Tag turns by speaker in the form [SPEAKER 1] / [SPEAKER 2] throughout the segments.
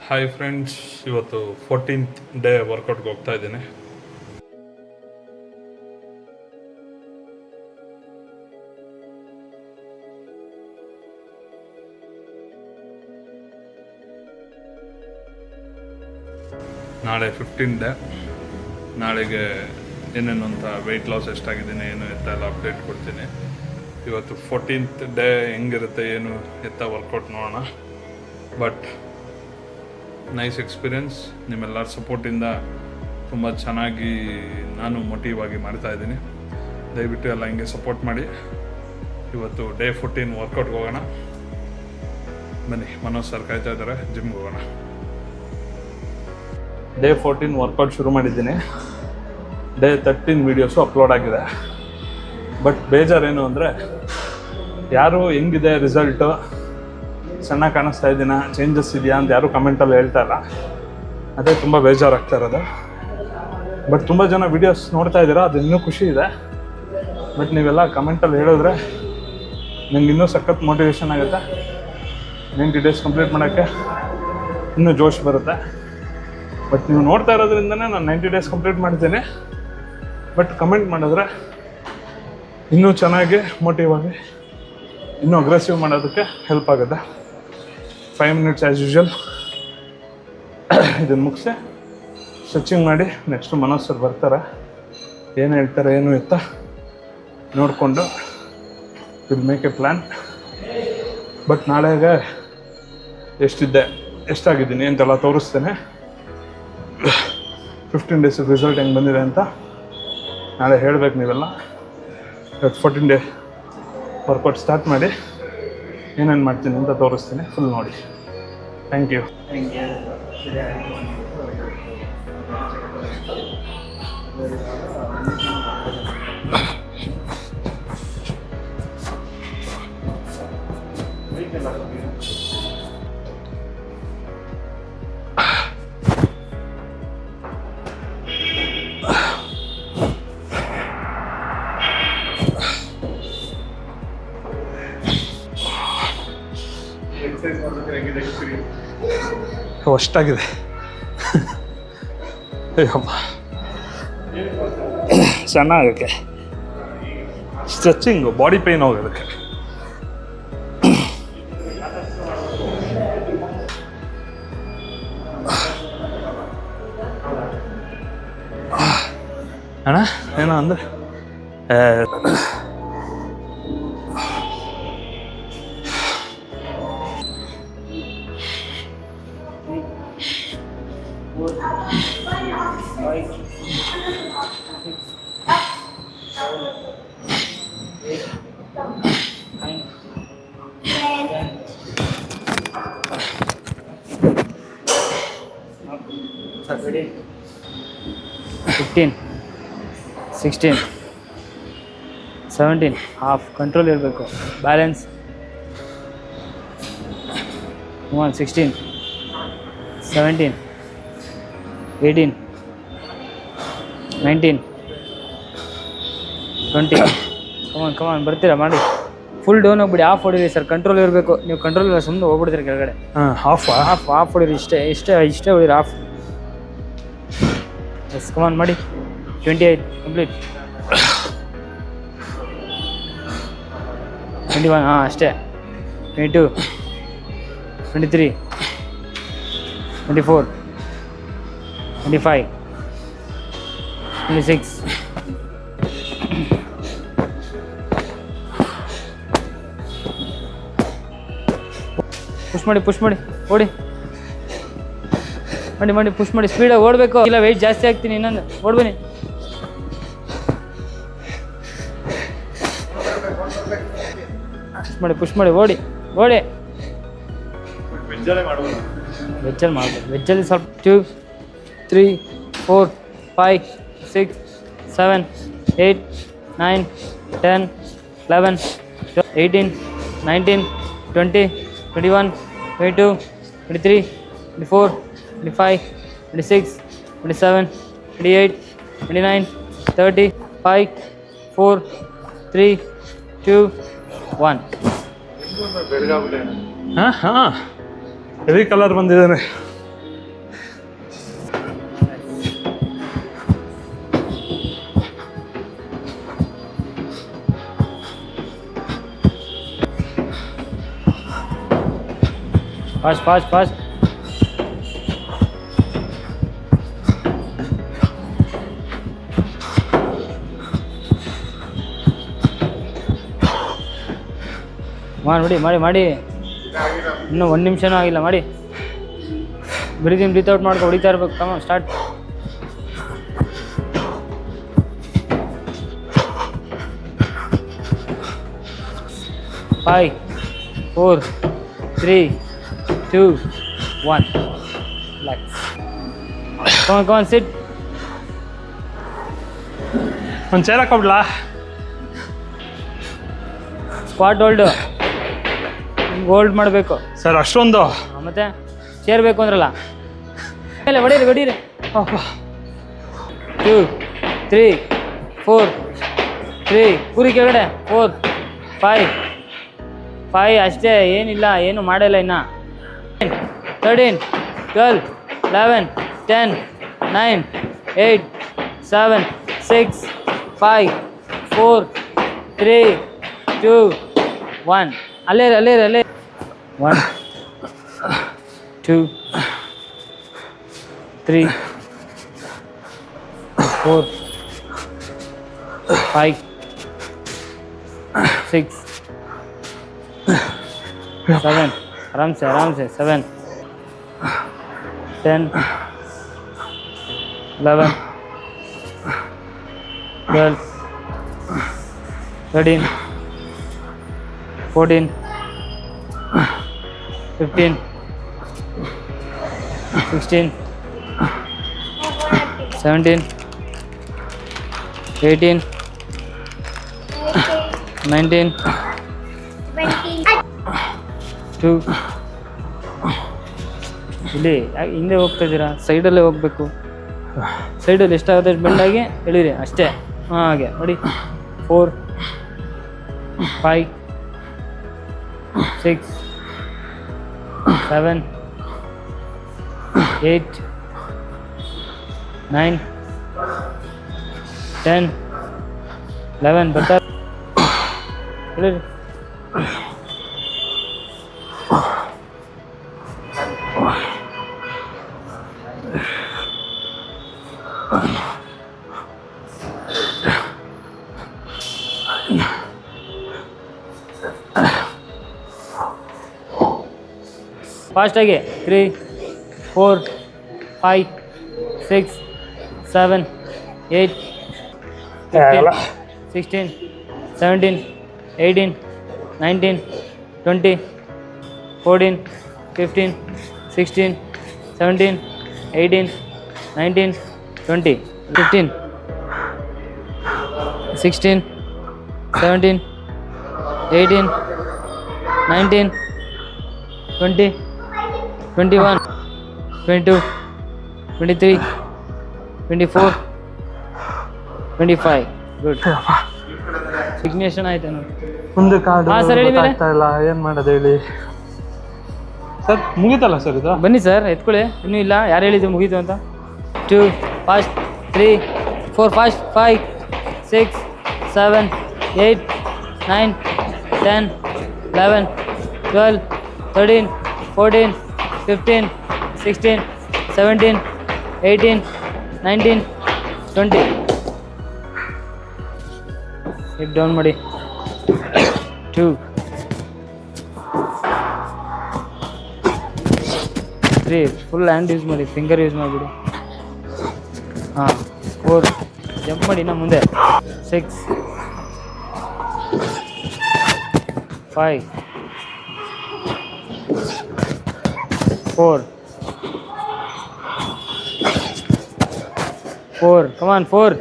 [SPEAKER 1] Hi friends, ಇವತ್ತು 14th day ವರ್ಕೌಟ್ಗೆ ಹೋಗ್ತಾ ಇದ್ದೀನಿ. ನಾಳೆ 15th ಡೇ. ನಾಳೆಗೆ ಏನೇನು ಅಂತ ವೆಯ್ಟ್ ಲಾಸ್ ಎಷ್ಟಾಗಿದ್ದೀನಿ ಏನು ಎತ್ತ ಎಲ್ಲ ಅಪ್ಡೇಟ್ ಕೊಡ್ತೀನಿ. ಇವತ್ತು 14th ಡೇ ಹೆಂಗಿರುತ್ತೆ ಏನು ಎತ್ತ ವರ್ಕೌಟ್ ನೋಡೋಣ. But nice experience. ನಿಮ್ಮೆಲ್ಲರ ಸಪೋರ್ಟಿಂದ ತುಂಬ ಚೆನ್ನಾಗಿ ನಾನು ಮೋಟಿವ್ ಆಗಿ ಮಾಡ್ತಾಯಿದ್ದೀನಿ. ದಯವಿಟ್ಟು ಎಲ್ಲ ಹಿಂಗೆ ಸಪೋರ್ಟ್ ಮಾಡಿ. ಇವತ್ತು ಡೇ 14 ವರ್ಕೌಟ್ಗೆ ಹೋಗೋಣ. ಬನ್ನಿ, ಮನೋಜ್ ಸರ್ ಕಾಯ್ತಾ ಇದ್ದಾರೆ, ಜಿಮ್ಗೆ ಹೋಗೋಣ. ಡೇ 14 ವರ್ಕೌಟ್ ಶುರು ಮಾಡಿದ್ದೀನಿ. ಡೇ 13 ವೀಡಿಯೋಸು ಅಪ್ಲೋಡ್ ಆಗಿದೆ. ಬಟ್ ಬೇಜಾರೇನು ಅಂದರೆ ಯಾರು ಹೆಂಗಿದೆ ರಿಸಲ್ಟು, ಚೆನ್ನಾಗಿ ಕಾಣಿಸ್ತಾ ಇದ್ದೀನ, ಚೇಂಜಸ್ ಇದೆಯಾ ಅಂತ ಯಾರೂ ಕಮೆಂಟಲ್ಲಿ ಹೇಳ್ತಾ ಇಲ್ಲ. ಅದೇ ತುಂಬ ಬೇಜಾರಾಗ್ತಾ ಇರೋದು. ಬಟ್ ತುಂಬ ಜನ ವೀಡಿಯೋಸ್ ನೋಡ್ತಾ ಇದ್ದೀರಾ, ಅದು ಇನ್ನೂ ಖುಷಿ ಇದೆ. ಬಟ್ ನೀವೆಲ್ಲ ಕಮೆಂಟಲ್ಲಿ ಹೇಳಿದ್ರೆ ನಂಗೆ ಇನ್ನೂ ಸಖತ್ ಮೋಟಿವೇಶನ್ ಆಗುತ್ತೆ. 90 ಡೇಸ್ ಕಂಪ್ಲೀಟ್ ಮಾಡೋಕ್ಕೆ ಇನ್ನೂ ಜೋಶ್ ಬರುತ್ತೆ. ಬಟ್ ನೀವು ನೋಡ್ತಾ ಇರೋದ್ರಿಂದನೇ ನಾನು 90 ಡೇಸ್ ಕಂಪ್ಲೀಟ್ ಮಾಡ್ತೀನಿ. ಬಟ್ ಕಮೆಂಟ್ ಮಾಡಿದ್ರೆ ಇನ್ನೂ ಚೆನ್ನಾಗಿ ಮೋಟಿವ್ ಆಗಿ ಇನ್ನೂ ಅಗ್ರೆಸಿವ್ ಮಾಡೋದಕ್ಕೆ ಹೆಲ್ಪ್ ಆಗುತ್ತೆ. 5 ಮಿನಿಟ್ಸ್ ಆ್ಯಸ್ ಯೂಶ್ವಲ್ ಇದನ್ನು ಮುಗಿಸಿ ಸ್ಟ್ರೆಚಿಂಗ್ ಮಾಡಿ ನೆಕ್ಸ್ಟು ಮನೋಜ್ ಸರ್ ಬರ್ತಾರೆ. ಏನು ಹೇಳ್ತಾರೆ ಏನು ಎತ್ತ ನೋಡಿಕೊಂಡು will make A plan. But ನಾಳೆಗೆ ಎಷ್ಟಿದ್ದೆ, ಎಷ್ಟಾಗಿದ್ದೀನಿ ಅಂತೆಲ್ಲ ತೋರಿಸ್ತೇನೆ. 15 ಡೇಸ್ ರಿಸಲ್ಟ್ ಹೆಂಗೆ ಬಂದಿದೆ ಅಂತ ನಾಳೆ ಹೇಳಬೇಕು ನೀವೆಲ್ಲ. 14 ಡೇ ವರ್ಕೌಟ್ ಸ್ಟಾರ್ಟ್ ಮಾಡಿ ಏನೇನು ಮಾಡ್ತೀನಿ ಅಂತ ತೋರಿಸ್ತೀನಿ. ಫುಲ್ ನೋಡಿ. Thank you. ಅಷ್ಟಾಗಿದೆ. ಅಯ್ಯಪ್ಪ, ಚೆನ್ನಾಗಕ್ಕೆ ಸ್ಟ್ರೆಚಿಂಗು, ಬಾಡಿ ಪೇಯ್ನ್ ಹೋಗೋದಕ್ಕೆ. ಅಣ್ಣ ಏನೋ ಅಂದರೆ
[SPEAKER 2] Ready? 15, 16, 17, half control ಇರಬೇಕು, ಬ್ಯಾಲೆನ್ಸ್. 16, 17, 18, 19, 20. ಕಮಾನ್ ಬರ್ತೀರಾ ಮಾಡಿ. ಫುಲ್ ಡೌನ್ ಹೋಗ್ಬಿಡಿ, ಹಾಫ್ ಹೊಡಿರಿ ಸರ್. ಕಂಟ್ರೋಲ್ ಇರಬೇಕು. ನೀವು ಕಂಟ್ರೋಲ್ ಇಲ್ಲ ಸುಮ್ಮನೆ ಹೋಗ್ಬಿಡ್ತೀರಿ ಕೆಳಗಡೆ. ಹಾಫ್ ಹೊಡಿರಿ. ಇಷ್ಟೇ ಹೊಡಿರಿ. ಹಾಫ್. ಎಸ್, ಕಮಾನ್ ಮಾಡಿ. 28 ಕಂಪ್ಲೀಟ್. 21, ಅಷ್ಟೇ. 22, 23, 24, 25, 26. ಪುಷ್ ಮಾಡಿ ಓಡಿ. ಮಾಡಿ ಪುಷ್ ಮಾಡಿ. ಸ್ಪೀಡಾಗಿ ಓಡಬೇಕು. ಇಲ್ಲ, ವೆಯ್ಟ್ ಜಾಸ್ತಿ ಆಗ್ತೀನಿ. ಇನ್ನೊಂದು ಓಡ್ಬನ್ನಿ. ಪುಷ್ ಮಾಡಿ ಓಡಿ. ವೆಜ್ಜಲ್ಲಿ ಮಾಡ್ಬೋದು. ವೆಜ್ಜಲ್ಲಿ ಸ್ವಲ್ಪ 2, 3, 4, 5, 6, 7, 8, 9, 10, 11, 18, 19, 20, 21, 22, 23, 24, 25, 26, 27, 28, 29, 30, 5, 4, 3, 2, 1.
[SPEAKER 1] ಹೆವಿ ಕಲರ್ ಬಂದಿದ್ದಾನೆ.
[SPEAKER 2] ಫಾಸ್ಟ್. ಮಾಡಿ ಇನ್ನೂ 1 ನಿಮಿಷನೂ ಆಗಿಲ್ಲ, ಮಾಡಿ. ಬ್ರೀತ್ ಔಟ್ ಮಾಡ್ಕೊ, ಹೊಡಿತಾ ಇರ್ಬೇಕು. ಕಮ start. Five, 4, 3, 2, 1. Relax. Come on, sit.
[SPEAKER 1] ಒಂದು ಚೇರ್ ಹಾಕೊಬಿಡ್ಲಾ?
[SPEAKER 2] ಸ್ಕ್ವಾಟ್ ಹೋಲ್ಡ್ ಮಾಡಬೇಕು
[SPEAKER 1] ಸರ್. ಅಷ್ಟೊಂದು
[SPEAKER 2] ಮತ್ತೆ ಚೇರ್ ಬೇಕು ಅಂದ್ರಲ್ಲ, ಮೇಲೆ ಹೊಡೀರಿ. 2, 3, 4, 3 ಪೂರಿ ಕೆಳಗಡೆ. 4, 5 ಅಷ್ಟೇ, ಏನಿಲ್ಲ, ಏನು ಮಾಡಿಲ್ಲ ಇನ್ನು. 13, 12, 11, 10, 9, 8, 7, 6, 5, 4, 3, 2, 1. ಅಲ್ಲೇ 1, 2, 3, 4, 5, 6, 7. आराम से 7, 10, 11, 12, 13, 14, 15, 16, 17, 18, 19, 2. ಇಲ್ಲಿ ಹಿಂದೆ ಹೋಗ್ತಾ ಇದ್ದೀರಾ, ಸೈಡಲ್ಲೇ ಹೋಗಬೇಕು. ಸೈಡಲ್ಲಿ ಎಷ್ಟಾಗುತ್ತೆ ಬೆಂಡಾಗಿ ಎಳೀರಿ ಅಷ್ಟೇ. ಹಾಗೆ ನೋಡಿ. 4, 5, 6, 7, 8, 9, 10, 11. ಬರ್ತಾ ಎಳೀರಿ. ಫಾಸ್ಟಾಗಿ 3, 4, 5, 6, 7, 8, 15, 16, 17, 18, 19, 20, 14, 15, 16, 17, 18, 19, 20, 15, 16, 17, 18, 19, 20, 21, 22, 23, 24, 25. ಗುಡ್. ಸಿಗ್ನೇಷನ್ ಆಯ್ತು ನೋಡಿ.
[SPEAKER 1] ಮುಂದೆ ಕಾರ್ಡ್
[SPEAKER 2] ಹಾಂ ಸರ್, ಹೇಳಿ ಮೇಲೆ.
[SPEAKER 1] ಇಲ್ಲ, ಏನು ಮಾಡೋದು ಹೇಳಿ ಸರ್. ಮುಗೀತಲ್ಲ ಸರ್ ಇದು?
[SPEAKER 2] ಬನ್ನಿ ಸರ್, ಎತ್ಕೊಳ್ಳಿ. ಇನ್ನೂ ಇಲ್ಲ, ಯಾರು ಹೇಳಿದ್ರು ಮುಗೀತು ಅಂತ. 2, ಫಾಸ್ಟ್. 3, 4, ಫಾಸ್ಟ್. 5, 6, 7, 8, 9, 10, 11, 12, 13, 14, 15, 16, 17, 18, 19, 20. ಹಿಪ್ ಡೌನ್ ಮಾಡಿ. 2, 3 ಫುಲ್ ಹ್ಯಾಂಡ್ ಯೂಸ್ ಮಾಡಿ, ಫಿಂಗರ್ ಯೂಸ್ ಮಾಡಿಬಿಡಿ. ಹಾಂ. 4 ಜಂಪ್ ಮಾಡಿ ಇನ್ನು ಮುಂದೆ. 6, 5, 4, ಕಮಾನ್ 4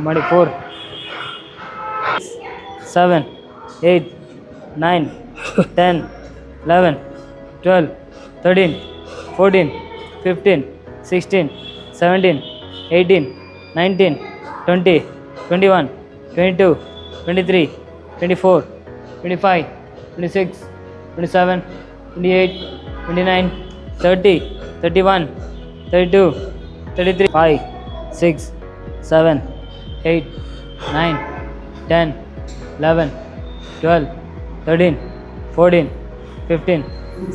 [SPEAKER 2] ಮಾಡಿ. 4, 7, 8, 9, 10, 11, 12, 13, 14, 15, 16, 17, 18, 19, 20, 21, 22, 23, 24, 25, 26, 27, 28, 29, 30, 31, 32, 33, 5, 6, 7, 8, 9, 10, 11, 12, 13, 14, 15,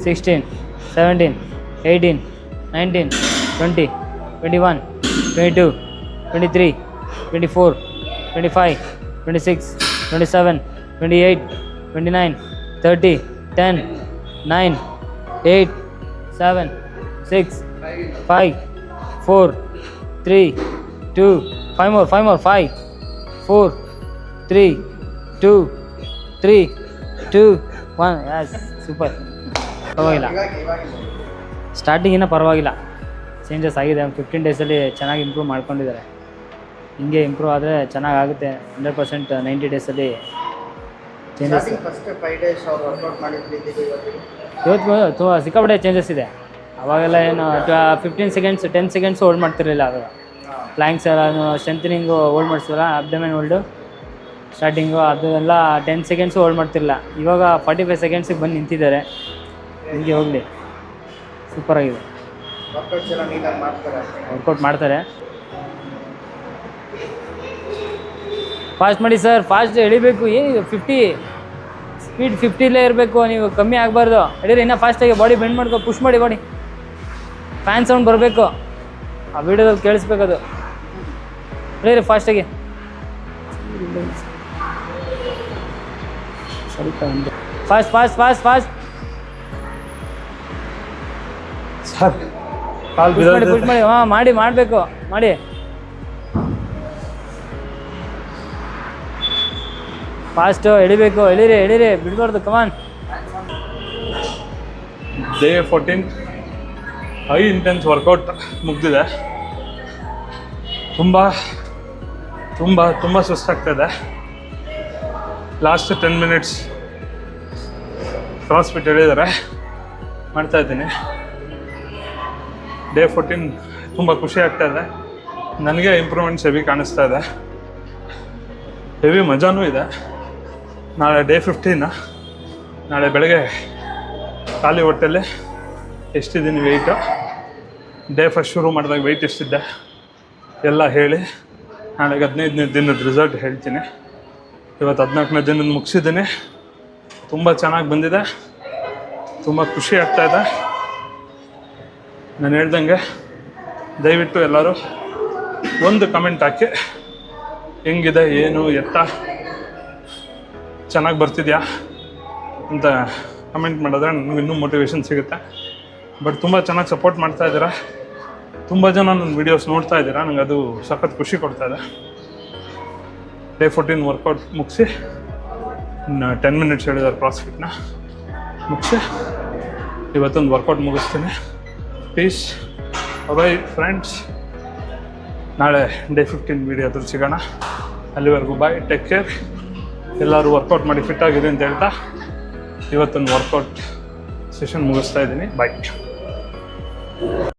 [SPEAKER 2] 16, 17, 18, 19, 20, 21, 22, 23, 24, 25, 26, 27, 28, 29, 30, 10, 9, 8, 7, 6, 5, 4, 3, 2, 5 more, 5, 4, 3, 2, 3, 2, 1. Yes, super. ಪರವಾಗಿಲ್ಲ, ಸ್ಟಾರ್ಟಿಂಗ್ ಇನ್ನೂ ಪರವಾಗಿಲ್ಲ, ಚೇಂಜಸ್ ಆಗಿದೆ. 15 ಡೇಸಲ್ಲಿ ಚೆನ್ನಾಗಿ ಇಂಪ್ರೂವ್ ಮಾಡ್ಕೊಂಡಿದ್ದಾರೆ. ಹಿಂಗೆ ಇಂಪ್ರೂವ್ ಆದರೆ ಚೆನ್ನಾಗಾಗುತ್ತೆ. 100% 90 ಡೇಸಲ್ಲಿ ಚೇಂಜಸ್.
[SPEAKER 3] ಫಸ್ಟ್ 5 ಡೇಸ್ ಅವ್ರು ವರ್ಕೌಟ್ ಮಾಡಿದ್ದು
[SPEAKER 2] ಇವತ್ತು ಸಿಕ್ಕಾಪಟ್ಟೆ ಚೇಂಜಸ್ ಇದೆ. ಅವಾಗೆಲ್ಲ ಏನು 15 ಸೆಕೆಂಡ್ಸ್ 10 ಸೆಕೆಂಡ್ಸ್ ಹೋಲ್ಡ್ ಮಾಡ್ತಿರಲಿಲ್ಲ. ಆವಾಗ ಪ್ಲ್ಯಾಂಕ್ಸ್ ಎಲ್ಲ ಸ್ಟ್ರೆಂಥನಿಂಗು ಹೋಲ್ಡ್ ಮಾಡಿಸ್ತಾರ, ಅಬ್ಡಮೆನ್ ಹೋಲ್ಡು ಸ್ಟಾರ್ಟಿಂಗು ಅದೆಲ್ಲ 10 ಸೆಕೆಂಡ್ಸು ಹೋಲ್ಡ್ ಮಾಡ್ತಿರಲಿಲ್ಲ. ಇವಾಗ 45 ಸೆಕೆಂಡ್ಸಿಗೆ ಬಂದು ನಿಂತಿದ್ದಾರೆ. ಹಿಂಗೆ ಹೋಗಲಿ, ಸೂಪರಾಗಿದೆ.
[SPEAKER 3] ವರ್ಕೌಟ್ಸ್ ಎಲ್ಲ ನೀಟಾಗಿ ಮಾಡ್ತಾರೆ.
[SPEAKER 2] ವರ್ಕೌಟ್ ಮಾಡ್ತಾರೆ. ಫಾಸ್ಟ್ ಮಾಡಿ ಸರ್, ಫಾಸ್ಟ್ ಎಳಿಬೇಕು. ಏನಿದೆ 50 ಸ್ಪೀಡ್ 50ಲೇ ಇರಬೇಕು, ನೀವು ಕಮ್ಮಿ ಆಗಬಾರ್ದು. ಎಡೀರಿ ಇನ್ನೂ ಫಾಸ್ಟಾಗಿ, ಬಾಡಿ ಬೆಂಡ್ ಮಾಡ್ಕೊ, ಪುಷ್ ಮಾಡಿ ಬಾಡಿ. ಫ್ಯಾನ್ ಸೌಂಡ್ ಬರಬೇಕು, ಆ ವಿಡಿಯೋದಲ್ಲಿ ಕೇಳಿಸ್ಬೇಕದು. ಎಡೀರಿ ಫಾಸ್ಟಾಗಿ. ಸ್ವಲ್ಪ fast fast fast fast.
[SPEAKER 1] Sir ಕಾಲು
[SPEAKER 2] ಪುಷ್ ಮಾಡಿ ಪುಷ್ ಮಾಡಿ. ಹಾಂ ಮಾಡಿ, ಮಾಡಬೇಕು ಮಾಡಿ. ಫಾಸ್ಟು ಎಳಿಬೇಕು, ಎಳೀರಿ ಬಿಡಬಾರ್ದು. Come on.
[SPEAKER 1] Day 14 high intense workout ಮುಗಿದಿದೆ. ತುಂಬ ತುಂಬ ತುಂಬ ಸುಸ್ತಾಗ್ತಾಯಿದೆ. ಲಾಸ್ಟ್ 10 ಮಿನಿಟ್ಸ್ ಕ್ರಾಸ್ಫಿಟ್ ಹೇಳಿದ್ದಾರೆ, ಮಾಡ್ತಾಯಿದ್ದೀನಿ. ಡೇ 14 ತುಂಬ ಖುಷಿ ಆಗ್ತಾಯಿದೆ. ನನಗೆ ಇಂಪ್ರೂವ್ಮೆಂಟ್ಸ್ ಹೆವಿ ಕಾಣಿಸ್ತಾ ಇದೆ, ಹೆವಿ ಮಜಾನೂ ಇದೆ. ನಾಳೆ ಡೇ 15. ನಾಳೆ ಬೆಳಗ್ಗೆ ಖಾಲಿ ಹೊಟ್ಟೆಲ್ಲಿ ಎಷ್ಟಿದ್ದೀನಿ ವೆಯ್ಟು, ಡೇ ಫಸ್ಟ್ ಶುರು ಮಾಡಿದಾಗ ವೆಯ್ಟ್ ಎಷ್ಟಿದ್ದೆ ಎಲ್ಲ ಹೇಳಿ ನಾಳೆಗೆ 15ನೇ ದಿನದ ರಿಸಲ್ಟ್ ಹೇಳ್ತೀನಿ. ಇವತ್ತು 14ನೇ ದಿನದ ಮುಗಿಸಿದ್ದೀನಿ. ತುಂಬ ಚೆನ್ನಾಗಿ ಬಂದಿದೆ, ತುಂಬ ಖುಷಿ ಆಗ್ತಾಯಿದೆ. ನಾನು ಹೇಳ್ದಂಗೆ ದಯವಿಟ್ಟು ಎಲ್ಲರೂ ಒಂದು ಕಮೆಂಟ್ ಹಾಕಿ, ಹೆಂಗಿದೆ, ಏನು, ಎತ್ತ, ಚೆನ್ನಾಗಿ ಬರ್ತಿದೆಯಾ ಅಂತ ಕಮೆಂಟ್ ಮಾಡಿದ್ರೆ ನನಗೆ ಇನ್ನೂ ಮೋಟಿವೇಶನ್ ಸಿಗುತ್ತೆ. ಬಟ್ ತುಂಬ ಚೆನ್ನಾಗಿ ಸಪೋರ್ಟ್ ಮಾಡ್ತಾಯಿದ್ದೀರಾ, ತುಂಬ ಜನ ನನ್ನ ವೀಡಿಯೋಸ್ ನೋಡ್ತಾ ಇದ್ದೀರಾ, ನನಗೆ ಅದು ಸಖತ್ ಖುಷಿ ಕೊಡ್ತಾಯಿದೆ. ಡೇ 14 ವರ್ಕೌಟ್ ಮುಗಿಸಿ ಇನ್ನು 10 ಮಿನಿಟ್ಸ್ ಹೇಳಿದ್ದಾರೆ ಕ್ರಾಸ್ಫಿಟ್ನ ಮುಗಿಸಿ ಇವತ್ತೊಂದು ವರ್ಕೌಟ್ ಮುಗಿಸ್ತೀನಿ. Peace, bye friends. ನಾಳೆ ಡೇ 15 ವೀಡಿಯೋದಲ್ಲಿ ಸಿಗೋಣ. ಅಲ್ಲಿವರೆಗೂ ಬಾಯ್, ಟೇಕ್ ಕೇರ್. ಎಲ್ಲರೂ ವರ್ಕೌಟ್ ಮಾಡಿ ಫಿಟ್ ಆಗಿದೆ ಅಂತ ಹೇಳ್ತಾ ಇವತ್ತೊಂದು ವರ್ಕೌಟ್ ಸೆಷನ್ ಮುಗಿಸ್ತಾ ಇದ್ದೀನಿ. ಬಾಯ್.